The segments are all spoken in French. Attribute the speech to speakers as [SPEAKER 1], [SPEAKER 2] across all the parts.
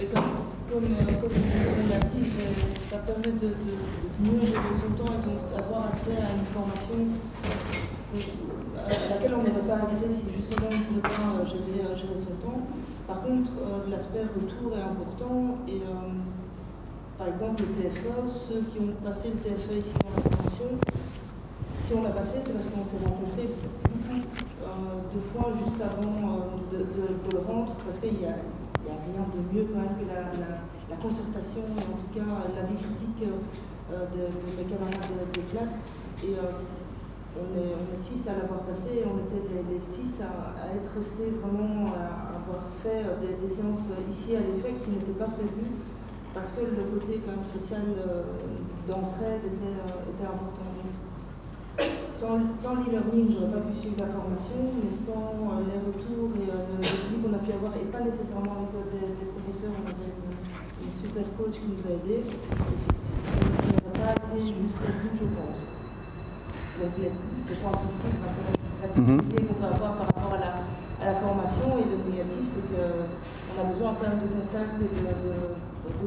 [SPEAKER 1] Et comme on l'a dit, ça permet de mieux gérer son temps et donc d'avoir accès à une formation à laquelle on n'aurait pas accès si justement on ne pouvait pas gérer son temps. Par contre, l'aspect retour est important et par exemple le TFE, ceux qui ont passé le TFE ici dans la formation, si on l'a passé, c'est parce qu'on s'est rencontrés beaucoup de fois juste avant de le rendre, parce qu'il n'y a rien de mieux quand même que la concertation et en tout cas l'avis critique de mes camarades de classe. Et on est 6 à l'avoir passé et on était les 6 à être restés vraiment, à avoir fait des séances ici à l'EFEC qui n'étaient pas prévues parce que le côté quand même social d'entraide était important. Sans l'e-learning, je n'aurais pas pu suivre la formation, mais sans les retours et le suivi qu'on a pu avoir, et pas nécessairement avec des professeurs, on avait une super coach qui nous a aidés, et on n'aurait pas été jusqu'au bout, je pense. Donc les points positifs, l'activité qu'on peut avoir par rapport à la formation, et le négatif, c'est qu'on a besoin quand même de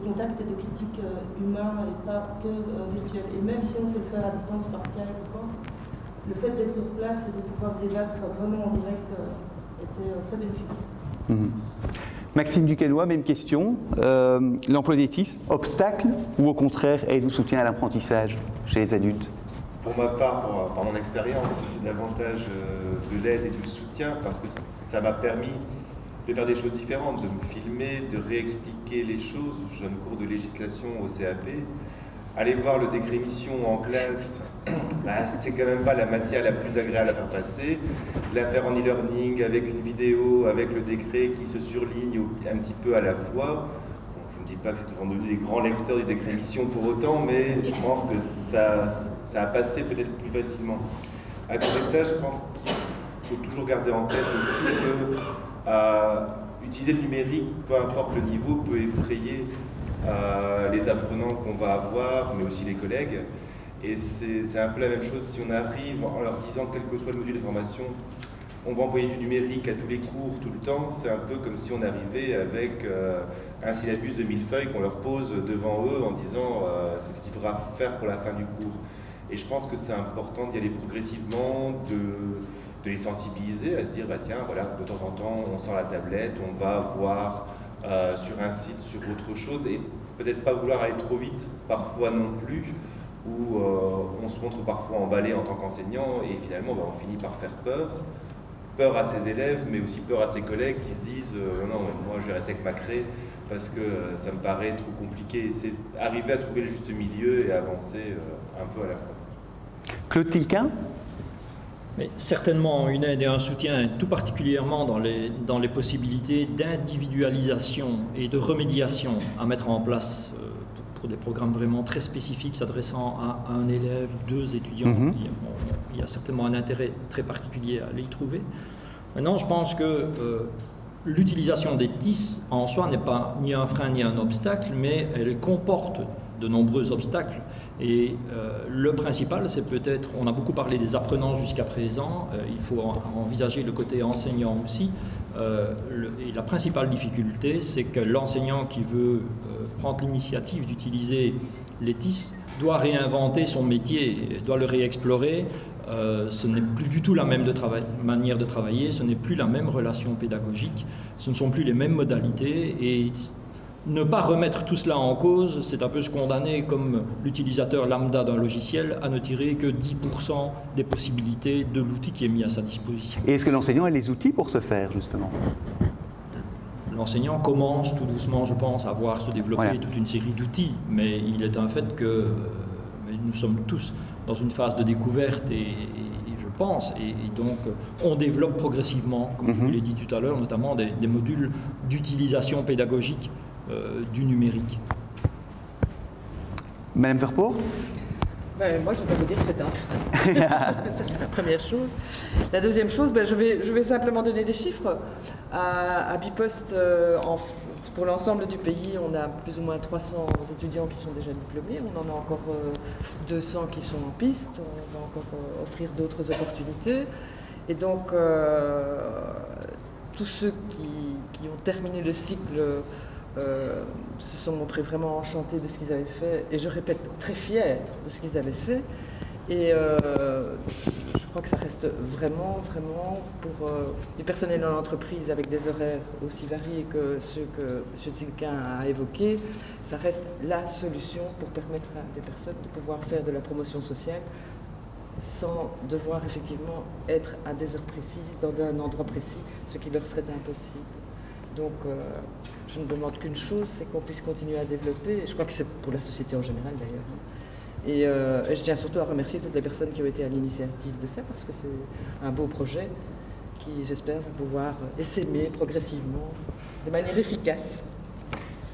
[SPEAKER 1] contact et de critique humain et pas que virtuel. Et même si on sait le faire à distance par Skype ou quoi, le fait d'être sur place et de pouvoir débattre vraiment en direct était très bénéfique.
[SPEAKER 2] Maxime Duquesnoy, même question. L'emploi des TIS, obstacle ou au contraire aide ou soutien à l'apprentissage chez les adultes?
[SPEAKER 3] Pour ma part, par mon expérience, c'est davantage de l'aide et du soutien parce que ça m'a permis de faire des choses différentes, de me filmer, de réexpliquer les choses. Je donne cours de législation au CAP. Aller voir le décret mission en classe, c'est quand même pas la matière la plus agréable à faire passer. La faire en e-learning avec une vidéo, avec le décret qui se surligne un petit peu à la fois. Bon, je ne dis pas que c'est devenu des grands lecteurs du décret mission pour autant, mais je pense que ça a passé peut-être plus facilement. À côté de ça, je pense qu'il faut toujours garder en tête aussi que utiliser le numérique, peu importe le niveau, peut effrayer les apprenants qu'on va avoir, mais aussi les collègues. Et c'est un peu la même chose si on arrive en leur disant, quel que soit le module de formation, on va envoyer du numérique à tous les cours, tout le temps. C'est un peu comme si on arrivait avec un syllabus de 1000 feuilles qu'on leur pose devant eux en disant c'est ce qu'il faudra faire pour la fin du cours. Et je pense que c'est important d'y aller progressivement, de les sensibiliser, à se dire, bah, tiens, voilà, de temps en temps, on sort la tablette, on va voir sur un site, sur autre chose, et peut-être pas vouloir aller trop vite, parfois non plus, où on se montre parfois emballé en tant qu'enseignant, et finalement, bah, on finit par faire peur à ses élèves, mais aussi peur à ses collègues qui se disent non, moi je vais rester avec ma craie, parce que ça me paraît trop compliqué. C'est arriver à trouver le juste milieu et avancer un peu à la fois.
[SPEAKER 2] Claude Tilquin?
[SPEAKER 4] Mais certainement une aide et un soutien, tout particulièrement dans les possibilités d'individualisation et de remédiation à mettre en place pour des programmes vraiment très spécifiques s'adressant à un élève ou 2 étudiants. Il y a certainement un intérêt très particulier à aller y trouver. Maintenant, je pense que l'utilisation des TIS en soi n'est pas ni un frein ni un obstacle, mais elle comporte de nombreux obstacles. Et le principal, c'est peut-être, on a beaucoup parlé des apprenants jusqu'à présent, il faut envisager le côté enseignant aussi. Et la principale difficulté, c'est que l'enseignant qui veut prendre l'initiative d'utiliser les TIS doit réinventer son métier, doit le réexplorer. Ce n'est plus du tout la même manière de travailler, ce n'est plus la même relation pédagogique, ce ne sont plus les mêmes modalités. Et ne pas remettre tout cela en cause, c'est un peu se condamner comme l'utilisateur lambda d'un logiciel à ne tirer que 10% des possibilités de l'outil qui est mis à sa disposition.
[SPEAKER 2] Et est-ce que l'enseignant a les outils pour ce faire, justement?
[SPEAKER 4] L'enseignant commence tout doucement, je pense, à voir se développer toute une série d'outils, mais il est un fait que nous sommes tous dans une phase de découverte et je pense, et donc on développe progressivement, comme je vous l'ai dit tout à l'heure, notamment des modules d'utilisation pédagogique du numérique.
[SPEAKER 2] Madame Verpoort?
[SPEAKER 5] Ben, moi, je vais vous dire que c'est un. Ça, c'est la première chose. La deuxième chose, je vais simplement donner des chiffres. À Bipost, pour l'ensemble du pays, on a plus ou moins 300 étudiants qui sont déjà diplômés. On en a encore 200 qui sont en piste. On va encore offrir d'autres opportunités. Et donc, tous ceux qui ont terminé le cycle se sont montrés vraiment enchantés de ce qu'ils avaient fait, et je répète, très fiers de ce qu'ils avaient fait. Et je crois que ça reste vraiment pour du personnel dans l'entreprise avec des horaires aussi variés que ceux que M. Tilquin a évoqués, ça reste la solution pour permettre à des personnes de pouvoir faire de la promotion sociale sans devoir effectivement être à des heures précises, dans un endroit précis, ce qui leur serait impossible. Donc je ne demande qu'une chose, c'est qu'on puisse continuer à développer, et je crois que c'est pour la société en général d'ailleurs. Et je tiens surtout à remercier toutes les personnes qui ont été à l'initiative de ça, parce que c'est un beau projet qui, j'espère, va pouvoir essaimer progressivement, de manière efficace.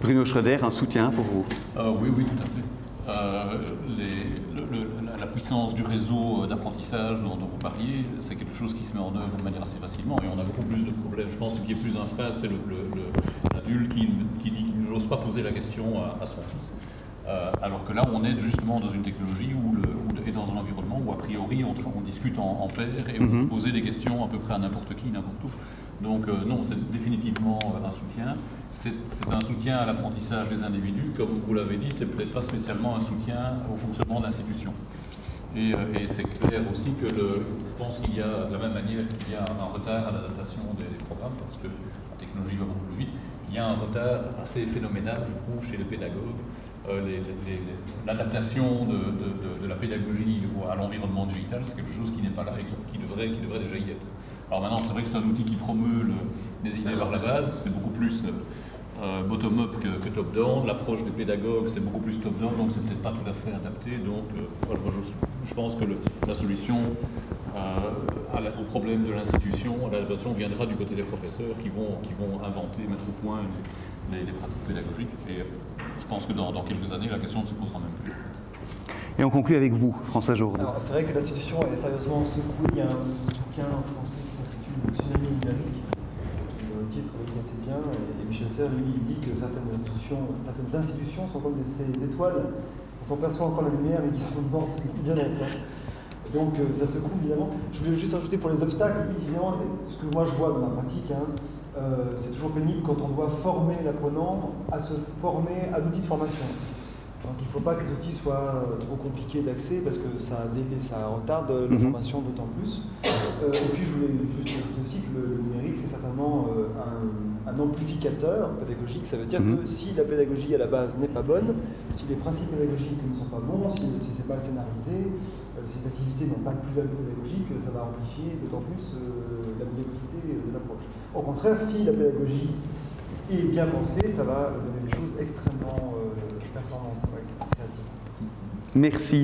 [SPEAKER 2] Bruno Schroeder, un soutien pour vous?
[SPEAKER 6] Oui, tout à fait. La puissance du réseau d'apprentissage dont vous parliez, c'est quelque chose qui se met en œuvre de manière assez facilement, et on a beaucoup plus de problèmes. Je pense que ce qui est plus un frein, c'est l'adulte qui dit qu'il n'ose pas poser la question à son fils. Alors que là, on est justement dans une technologie et dans un environnement où, a priori, on discute en pair et on peut poser des questions à peu près à n'importe qui, n'importe où. Donc non, c'est définitivement un soutien. C'est un soutien à l'apprentissage des individus. Comme vous l'avez dit, c'est peut-être pas spécialement un soutien au fonctionnement de l'institution. Et c'est clair aussi que je pense qu'il y a, de la même manière qu'il y a un retard à l'adaptation des programmes, parce que la technologie va beaucoup plus vite, il y a un retard assez phénoménal, je trouve, chez les pédagogues. L'adaptation de la pédagogie à l'environnement digital, c'est quelque chose qui n'est pas là et qui devrait déjà y être. Alors maintenant, c'est vrai que c'est un outil qui promeut les idées par la base, c'est beaucoup plus bottom-up que top-down. L'approche des pédagogues, c'est beaucoup plus top-down, donc c'est peut-être pas tout à fait adapté. Donc voilà, je pense que la solution au problème de l'institution, l'adaptation viendra du côté des professeurs qui vont inventer, mettre au point les pratiques pédagogiques. Et je pense que dans quelques années, la question ne se posera même plus.
[SPEAKER 2] Et on conclut avec vous, François Jourdan.
[SPEAKER 7] Alors, c'est vrai que l'institution est sérieusement secouée. Il y a un bouquin français qui s'intitule Tsunami numérique, qui le titre le dit assez bien. Et Michel Serres, lui, il dit que certaines institutions sont comme ces étoiles dont on perçoit encore la lumière, mais qui sont mortes bien longtemps. Donc ça secoue, évidemment. Je voulais juste ajouter pour les obstacles, évidemment, ce que moi je vois dans ma pratique, c'est toujours pénible quand on doit former l'apprenant à se former à l'outil de formation. Donc il ne faut pas que les outils soient trop compliqués d'accès parce que ça retarde la formation d'autant plus. Et puis je voulais juste ajouter aussi que le numérique c'est certainement un amplificateur pédagogique. Ça veut dire que si la pédagogie à la base n'est pas bonne, si les principes pédagogiques ne sont pas bons, si ce n'est pas scénarisé, si les activités n'ont pas de plus-value pédagogique, ça va amplifier d'autant plus la médiocrité de l'approche. Au contraire, si la pédagogie est bien pensée, ça va donner des choses extrêmement performantes, créatives.
[SPEAKER 2] Merci.